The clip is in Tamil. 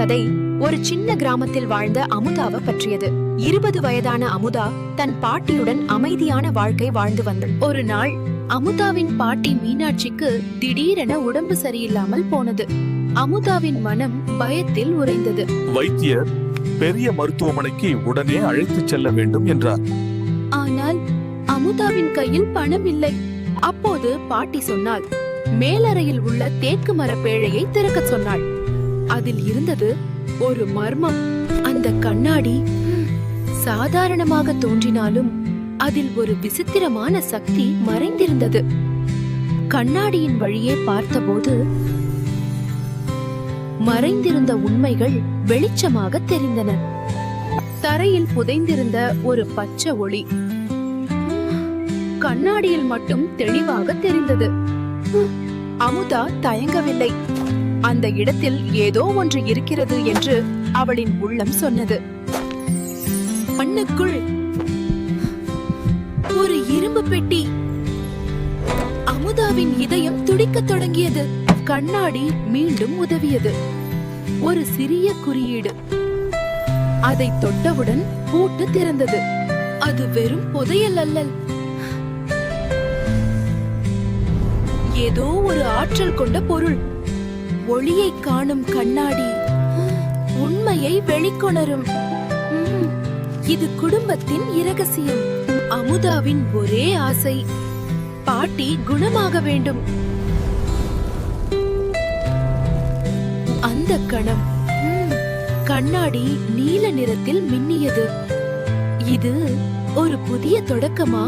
கதை ஒரு சின்ன கிராமத்தில் வாழ்ந்த அமுதாவை பற்றியது. 20 வயதான அமுதா தன் பாட்டியுடன் அமைதியான வாழ்க்கை வாழ்ந்து வந்தாள். ஒரு நாள் அமுதாவின் பாட்டி மீனாட்சிக்கு திடீரென உடம்பு சரியில்லாமல் போனது. அமுதாவின் மனம் பயத்தில் உறைந்தது. வைத்தியர் பெரிய மருத்துவமனைக்கு உடனே அழைத்துச் செல்ல வேண்டும் என்றார். ஆனால் அமுதாவின் கையில் பணம் இல்லை. அப்போது பாட்டி சொன்னாள், மேலறையில் உள்ள தேக்கு மர பேழையை திறக்க சொன்னாள். அதில் இருந்தது ஒரு மர்மம். அந்த கண்ணாடி சாதாரணமாக தோன்றினாலும் அதில் ஒரு விசித்திரமான சக்தி மறைந்திருந்தது. கண்ணாடியின் வழியே பார்த்தபோது மறைந்திருந்த உண்மைகள் வெளிச்சமாக தெரிந்தன. தரையில் புதைந்திருந்த ஒரு பச்சை ஒளி கண்ணாடியில் மட்டும் தெளிவாக தெரிந்தது. அமுதா தயங்கவில்லை. அந்த இடத்தில் ஏதோ ஒன்று இருக்கிறது என்று அவளின் உள்ளம் சொன்னது. மண்ணுக்குள் ஒரு இரும்பு பெட்டி. அமுதாவின் இதயம் துடிக்கத் தொடங்கியது. கண்ணாடி மீண்டும் உதவியது. ஒரு சிறிய குறியீடு. அதை தொட்டவுடன் பூட்டு திறந்தது. அது வெறும் புதையல் அல்ல, ஏதோ ஒரு ஆற்றல் கொண்ட பொருள். ஒளியை காணும் கண்ணாடி உண்மையை வெளிக்கொணரும். இது குடும்பத்தின் இரகசியம். அமுதாவின் ஒரே ஆசை, பாட்டி குணமாக வேண்டும். அந்த கணம் கண்ணாடி நீல நிறத்தில் மின்னியது. இது ஒரு புதிய தொடக்கமா?